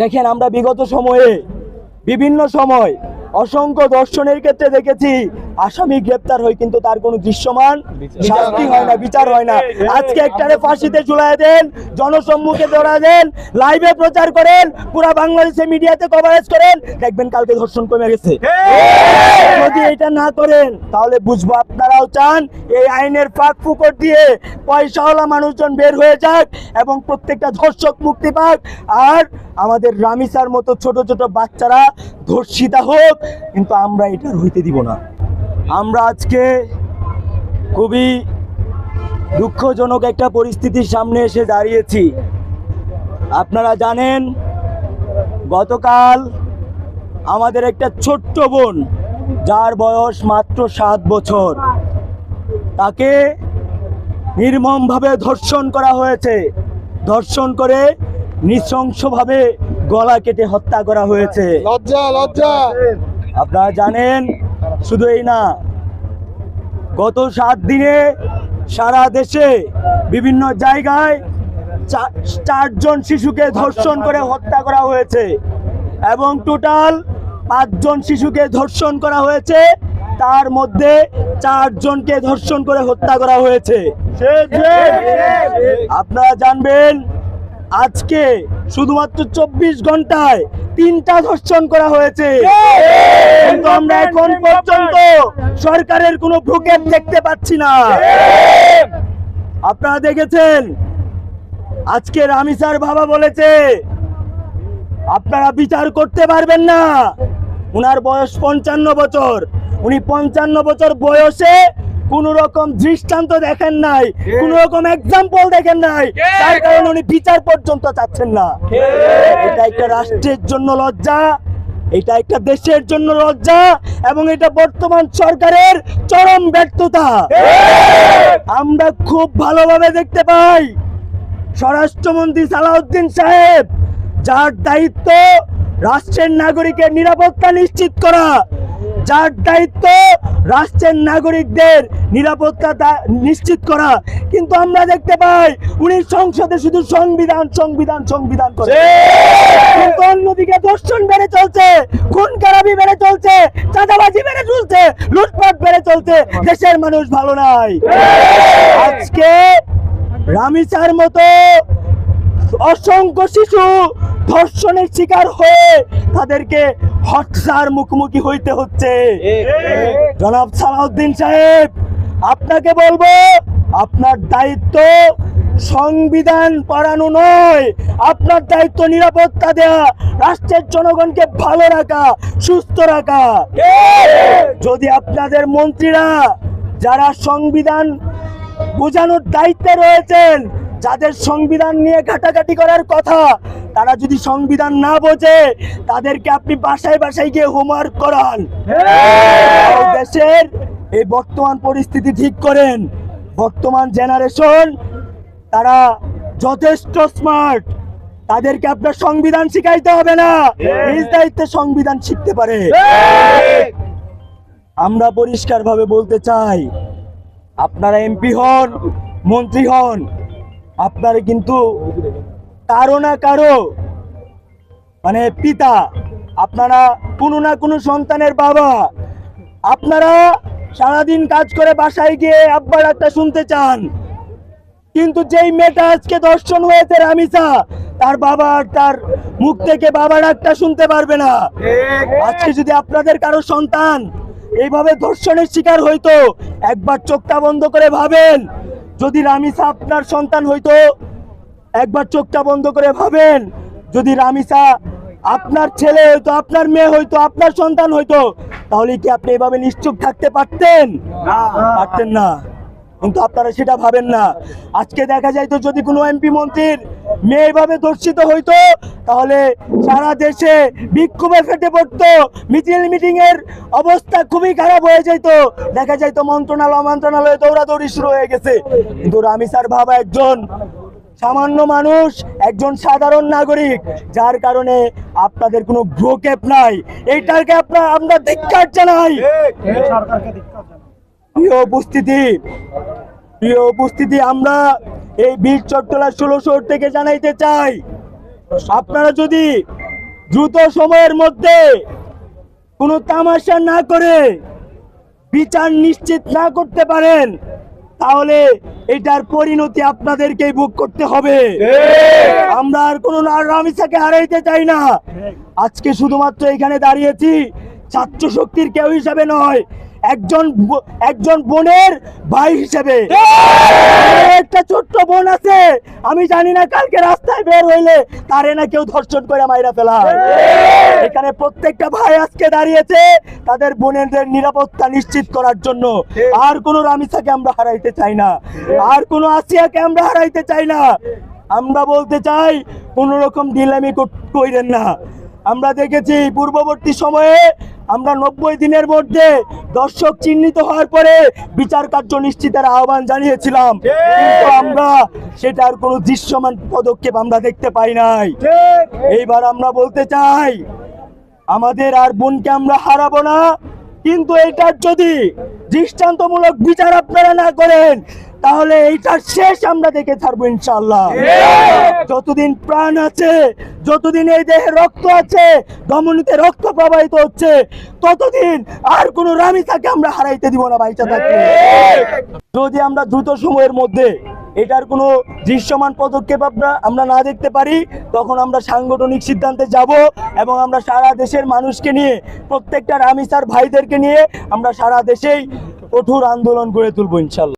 দেখেন, আমরা বিগত সময়ে বিভিন্ন সময় অসংখ্য দর্শনের ক্ষেত্রে দেখেছি আসামি গ্রেপ্তার হয় কিন্তু তার কোনো দৃশ্যমান শাস্তি হয় না, বিচার হয় না। আজকে একটারে ফাঁসিতে ঝুলায় দেন, জনসম্মুখে ধরা দেন, লাইভে প্রচার করেন, পুরা বাংলাদেশে মিডিয়াতে কভারেজ করেন, দেখবেন কালকে ধর্ষণ কমে গেছে। যদি এটা না করেন তাহলে বুঝবো আপনারাও চান এই আইনের ফাঁক ফুকর দিয়ে পয়সাওয়ালা মানুষজন বের হয়ে যাক এবং প্রত্যেকটা ধর্ষক মুক্তি পাক, আর আমাদের রামিসার মতো ছোট ছোট বাচ্চারা ধর্ষিতা হোক, কিন্তু আমরা এটা হইতে দিব না। আমরা আজকে খুবই দুঃখজনক একটা পরিস্থিতির সামনে এসে দাঁড়িয়েছি। আপনারা জানেন, গতকাল আমাদের একটা ছোট্ট বোন, যার বয়স মাত্র 7 বছর, তাকে নির্মমভাবে ধর্ষণ করা হয়েছে। ধর্ষণ করে নৃশংসভাবে গলা কেটে হত্যা করা হয়েছে। লজ্জা লজ্জা। আপনারা জানেন, শুধু এই না, গত 7 দিনে সারা দেশে বিভিন্ন জায়গায় 4 জন শিশুকে ধর্ষণ করে হত্যা করা হয়েছে এবং টোটাল 5 জন শিশুকে ধর্ষণ করা হয়েছে, তার মধ্যে 4 জনকে ধর্ষণ করে হত্যা করা হয়েছে। আপনারা জানবেন, আজকে শুধুমাত্র 24 ঘন্টায় 3টা ধর্ষণ করা হয়েছে, কিন্তু আমরা এখন পর্যন্ত সরকারের কোনো ভ্রুক্ষেপ দেখতে পাচ্ছি না। আপনারা দেখেছেন, আজকে রামিসার বাবা বলেছে আপনারা বিচার করতে পারবেন না। উনার বয়স 55 বছর, উনি 55 বছর বয়সে কোন রকম দৃষ্টান্ত দেখেন নাই, কোন রকম এক্সাম্পল দেখেন নাই, তার কারণে উনি বিচার পর্যন্ত চাচ্ছেন না। এটা একটা রাষ্ট্রের জন্য লজ্জা, এটা একটা দেশের জন্য লজ্জা, এবং এটা বর্তমান সরকারের চরম ব্যর্থতা। আমরা খুব ভালোভাবে দেখতে পাই, স্বরাষ্ট্রমন্ত্রী সালাউদ্দিন সাহেব, যার দায়িত্ব রাষ্ট্রের নাগরিকের নিরাপত্তা নিশ্চিত করা, যার দায়িত্ব রাষ্ট্রের নাগরিকদের নিরাপত্তা নিশ্চিত করা, কিন্তু আমরা দেখতে পাই উনি সংসদে শুধু সংবিধান সংবিধান সংবিধান করে, কিন্তু অন্যদিকে ধর্ষণ বেড়ে চলছে, খুন খারাপি বেড়ে চলছে, চাঁদাবাজি বেড়ে চলছে, লুটপাট বেড়ে চলছে। দেশের মানুষ ভালো নাই। আজকে রামিসার মতো অসংখ্য শিশু ধর্ষণের শিকার হয়ে তাদেরকে হত্যার মুখোমুখি হইতে হচ্ছে। জনাব সালাউদ্দিন সাহেব, আপনাকে বলবো, আপনার দায়িত্ব সংবিধান পড়ানো নয়, আপনার দায়িত্ব নিরাপত্তা দেয়া, রাষ্ট্রের জনগণকে ভালো রাখা, সুস্থ রাখা। যদি আপনাদের মন্ত্রীরা, যারা সংবিধান বোঝানোর দায়িত্বে রয়েছেন, যাদের সংবিধান নিয়ে ঘাটাঘাটি করার কথা, তারা যদি সংবিধান না বোঝে, তাদেরকে আপনি বাসায় বাসায় গিয়ে হোমওয়ার্ক করান, দেশের এই বর্তমান পরিস্থিতি ঠিক করেন। বর্তমান জেনারেশন তারা যথেষ্ট স্মার্ট, তাদেরকে আপনার সংবিধান শিখাইতে হবে না, নিজ দায়িত্বে সংবিধান শিখতে পারে। আমরা পরিষ্কারভাবে বলতে চাই, আপনারা এমপি হন, মন্ত্রী হন, আপনারা কিন্তু কারো না কারো মানে পিতা, আপনারা কোনো না কোনো সন্তানের বাবা। আপনারা সারাদিন কাজ করে বাসায় গিয়ে আব্বার একটা শুনতে চান, কিন্তু যেই মেয়েটা আজকে ধর্ষণ হয়েছে রামিসা, তার বাবা আর তার মুখ থেকে বাবার একটা শুনতে পারবে না। আজকে যদি আপনাদের কারো সন্তান এইভাবে ধর্ষণের শিকার হইতো, একবার চোখটা বন্ধ করে ভাবেন, যদি রামিসা আপনার সন্তান হইতো, একবার চোখটা বন্ধ করে ভাবেন, যদি রামিসা আপনার ছেলে হইতো, আপনার মেয়ে হইতো, আপনার সন্তান হইতো, তাহলে কি আপনি এভাবে নিশ্চুপ থাকতে পারতেন? পারতেন না, কিন্তু আপনারা সেটা ভাবেন না। আজকে দেখা যাইতো, যদি কোনো এমপি মন্ত্রীর মেয়ে এভাবে ধর্ষিত হইতো, তাহলে সারা দেশে বিক্ষোভে ফেটে পড়তো, মিছিল মিটিং এর অবস্থা খুবই খারাপ হয়ে যেত, দেখা যাইতো মন্ত্রণালয়ে দৌড়াদৌড়ি শুরু হয়ে গেছে। কিন্তু রামিসার বাবা একজন সামান্য মানুষ, একজন সাধারণ নাগরিক, যার কারণে আপনাদের কোনো ভ্রুক্ষেপ নাই। এইটাকে আমরা ধিক্কার জানাই। প্রিয় উপস্থিতি, আমরা এই বীর চট্টলা 16 থেকে জানাইতে চাই, আপনারা যদি দ্রুত সময়ের মধ্যে কোনো তামাশা না করে বিচার নিশ্চিত না করতে পারেন, তাহলে এটার পরিণতি আপনাদেরকেই ভোগ করতে হবে। আমরা আর কোনো রামিসাকে হারাইতে চাই না। আজকে শুধুমাত্র এখানে দাঁড়িয়েছি ছাত্র শক্তির কেউ হিসাবে নয়, একজন বোনের ভাই হিসেবে। একটা ছোট্ট বোন আছে, আমি জানি না কালকে রাস্তায় বের হইলে তারে না কেউ ধর্ষণ করে মাইরা ফেলায়। এখানে প্রত্যেকটা ভাই আজকে দাঁড়িয়েছে তাদের বোনেদের নিরাপত্তা নিশ্চিত করার জন্য। আর কোনো রামিসাকে আমরা হারাইতে চাই না, আর কোনো আসিয়াকে আমরা হারাইতে চাই না। আমরা বলতে চাই কোনো রকম ঢিলামি কইরেন না। আমরা দেখেছি পূর্ববর্তী সময়ে আমরা 90 দিনের মধ্যে দর্শক চিহ্নিত হওয়ার পরে বিচার কার্য নিশ্চিতের আহ্বান জানিয়েছিলাম, কিন্তু আমরা সেটার কোনো দৃশ্যমান পদক্ষেপ আমরা দেখতে পাই নাই। এইবার আমরা বলতে চাই আমাদের আর বোনকে আমরা হারাবো না, কিন্তু এটার যদি দৃষ্টান্তমূলক বিচার আপনারা না করেন তাহলে এইটার শেষ আমরা দেখে ছাড়বো ইনশাআল্লাহ। যতদিন প্রাণ আছে, যতদিন এই দেহে রক্ত আছে, ধমনীতে রক্ত প্রবাহিত হচ্ছে, ততদিন আর কোনো রামিসাকে আমরা হারাইতে দিব না বাইচা থাকলে। যদি আমরা দ্রুত সময়ের মধ্যে এটার কোনো দৃশ্যমান পদক্ষেপ আমরা না দেখতে পারি, তখন আমরা সাংগঠনিক সিদ্ধান্তে যাব এবং আমরা সারা দেশের মানুষকে নিয়ে, প্রত্যেকটা রামিসার ভাইদেরকে নিয়ে আমরা সারা দেশেই কঠোর আন্দোলন গড়ে তুলবো ইনশাল্লাহ।